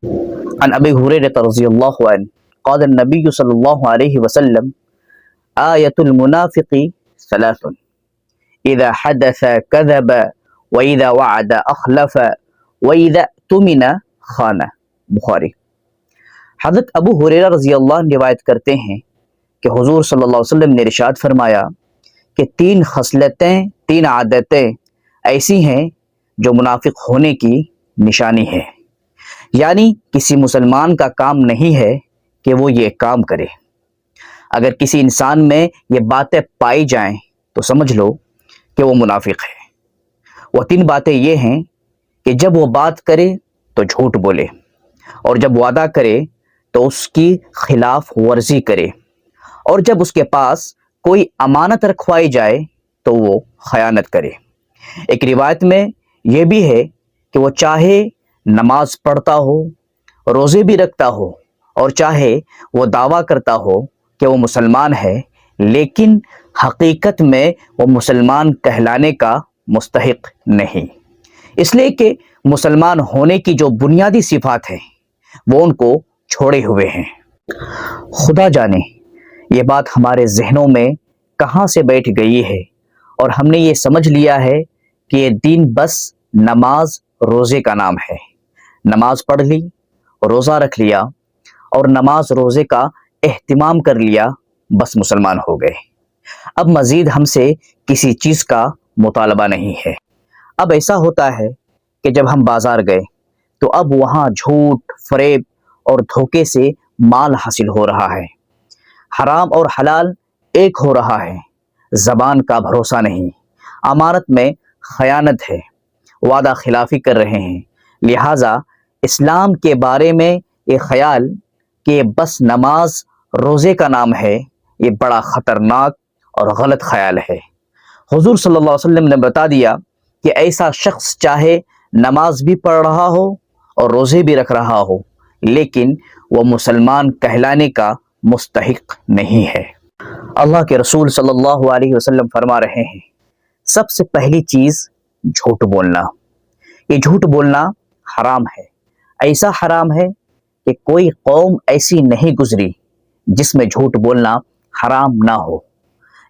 عن ابی ہریرہ رضی اللہ عنہ قال النبی صلی اللہ علیہ وسلم آیت المنافق ثلاث اذا حدث كذب واذا وعد اخلف واذا اؤتمن خان. بخاری. حضرت ابو ہریرہ رضی اللہ عنہ روایت کرتے ہیں کہ حضور صلی اللہ علیہ وسلم نے ارشاد فرمایا کہ تین خصلتیں، تین عادتیں ایسی ہیں جو منافق ہونے کی نشانی ہے. یعنی کسی مسلمان کا کام نہیں ہے کہ وہ یہ کام کرے. اگر کسی انسان میں یہ باتیں پائی جائیں تو سمجھ لو کہ وہ منافق ہے. وہ تین باتیں یہ ہیں کہ جب وہ بات کرے تو جھوٹ بولے، اور جب وعدہ کرے تو اس کی خلاف ورزی کرے، اور جب اس کے پاس کوئی امانت رکھوائی جائے تو وہ خیانت کرے. ایک روایت میں یہ بھی ہے کہ وہ چاہے نماز پڑھتا ہو، روزے بھی رکھتا ہو، اور چاہے وہ دعویٰ کرتا ہو کہ وہ مسلمان ہے، لیکن حقیقت میں وہ مسلمان کہلانے کا مستحق نہیں، اس لیے کہ مسلمان ہونے کی جو بنیادی صفات ہیں وہ ان کو چھوڑے ہوئے ہیں. خدا جانے یہ بات ہمارے ذہنوں میں کہاں سے بیٹھ گئی ہے، اور ہم نے یہ سمجھ لیا ہے کہ یہ دین بس نماز روزے کا نام ہے. نماز پڑھ لی، روزہ رکھ لیا، اور نماز روزے کا اہتمام کر لیا، بس مسلمان ہو گئے. اب مزید ہم سے کسی چیز کا مطالبہ نہیں ہے. اب ایسا ہوتا ہے کہ جب ہم بازار گئے تو اب وہاں جھوٹ، فریب اور دھوکے سے مال حاصل ہو رہا ہے. حرام اور حلال ایک ہو رہا ہے. زبان کا بھروسہ نہیں، امانت میں خیانت ہے، وعدہ خلافی کر رہے ہیں. لہٰذا اسلام کے بارے میں یہ خیال کہ بس نماز روزے کا نام ہے، یہ بڑا خطرناک اور غلط خیال ہے. حضور صلی اللہ علیہ وسلم نے بتا دیا کہ ایسا شخص چاہے نماز بھی پڑھ رہا ہو اور روزے بھی رکھ رہا ہو، لیکن وہ مسلمان کہلانے کا مستحق نہیں ہے. اللہ کے رسول صلی اللہ علیہ وسلم فرما رہے ہیں، سب سے پہلی چیز جھوٹ بولنا. یہ جھوٹ بولنا حرام ہے. ایسا حرام ہے کہ کوئی قوم ایسی نہیں گزری جس میں جھوٹ بولنا حرام نہ ہو.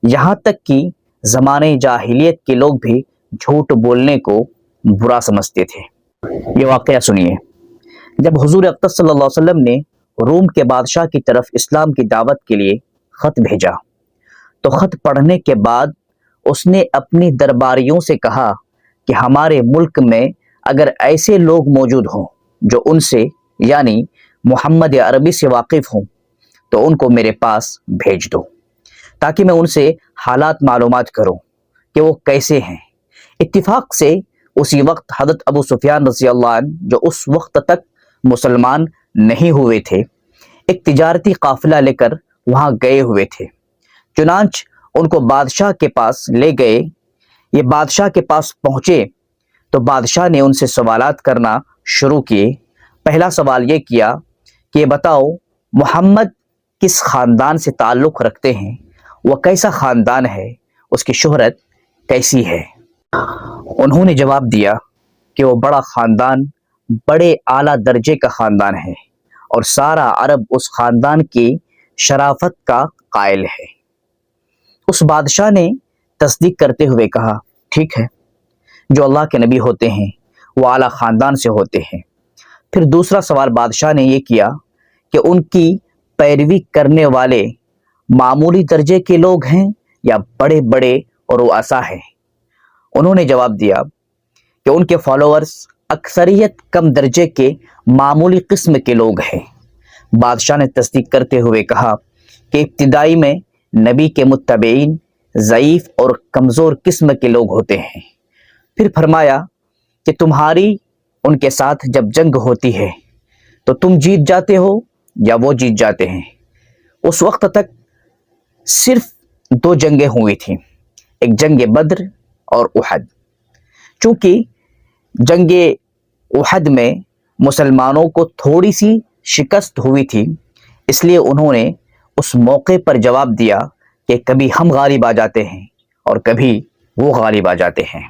یہاں تک کہ زمانے جاہلیت کے لوگ بھی جھوٹ بولنے کو برا سمجھتے تھے. یہ واقعہ سنیے. جب حضور اقدس صلی اللہ علیہ وسلم نے روم کے بادشاہ کی طرف اسلام کی دعوت کے لیے خط بھیجا تو خط پڑھنے کے بعد اس نے اپنی درباریوں سے کہا کہ ہمارے ملک میں اگر ایسے لوگ موجود ہوں جو ان سے یعنی محمد عربی سے واقف ہوں تو ان کو میرے پاس بھیج دو، تاکہ میں ان سے حالات معلومات کروں کہ وہ کیسے ہیں. اتفاق سے اسی وقت حضرت ابو سفیان رضی اللہ عنہ جو اس وقت تک مسلمان نہیں ہوئے تھے، ایک تجارتی قافلہ لے کر وہاں گئے ہوئے تھے. چنانچہ ان کو بادشاہ کے پاس لے گئے. یہ بادشاہ کے پاس پہنچے تو بادشاہ نے ان سے سوالات کرنا شروع کیے. پہلا سوال یہ کیا کہ بتاؤ محمد کس خاندان سے تعلق رکھتے ہیں، وہ کیسا خاندان ہے، اس کی شہرت کیسی ہے. انہوں نے جواب دیا کہ وہ بڑا خاندان، بڑے اعلیٰ درجے کا خاندان ہے، اور سارا عرب اس خاندان کی شرافت کا قائل ہے. اس بادشاہ نے تصدیق کرتے ہوئے کہا، ٹھیک ہے، جو اللہ کے نبی ہوتے ہیں وہ اعلیٰ خاندان سے ہوتے ہیں. پھر دوسرا سوال بادشاہ نے یہ کیا کہ ان کی پیروی کرنے والے معمولی درجے کے لوگ ہیں یا بڑے بڑے رؤسا ہیں. انہوں نے جواب دیا کہ ان کے فالوورز اکثریت کم درجے کے معمولی قسم کے لوگ ہیں. بادشاہ نے تصدیق کرتے ہوئے کہا کہ ابتدائی میں نبی کے متبعین ضعیف اور کمزور قسم کے لوگ ہوتے ہیں. پھر فرمایا کہ تمہاری ان کے ساتھ جب جنگ ہوتی ہے تو تم جیت جاتے ہو یا وہ جیت جاتے ہیں. اس وقت تک صرف دو جنگیں ہوئی تھیں، ایک جنگ بدر اور احد. چونکہ جنگ احد میں مسلمانوں کو تھوڑی سی شکست ہوئی تھی، اس لیے انہوں نے اس موقع پر جواب دیا کہ کبھی ہم غالب آ جاتے ہیں اور کبھی وہ غالب آ جاتے ہیں.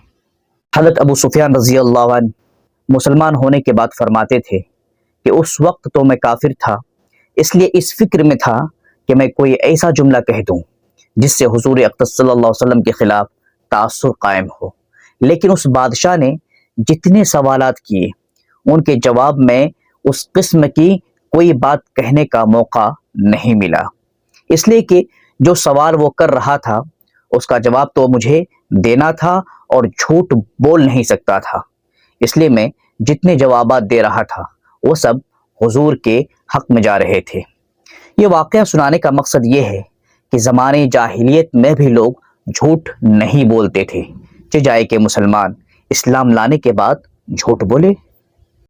حضرت ابو سفیان رضی اللہ عنہ مسلمان ہونے کے بعد فرماتے تھے کہ اس وقت تو میں کافر تھا، اس لیے اس فکر میں تھا کہ میں کوئی ایسا جملہ کہہ دوں جس سے حضور اقدس صلی اللہ علیہ وسلم کے خلاف تاثر قائم ہو۔ لیکن اس بادشاہ نے جتنے سوالات کیے ان کے جواب میں اس قسم کی کوئی بات کہنے کا موقع نہیں ملا، اس لیے کہ جو سوال وہ کر رہا تھا اس کا جواب تو مجھے دینا تھا اور جھوٹ بول نہیں سکتا تھا، اس لیے میں جتنے جوابات دے رہا تھا وہ سب حضور کے حق میں جا رہے تھے۔ یہ واقعہ سنانے کا مقصد یہ ہے کہ زمانے جاہلیت میں بھی لوگ جھوٹ نہیں بولتے تھے، چہ جائے کہ مسلمان اسلام لانے کے بعد جھوٹ بولے۔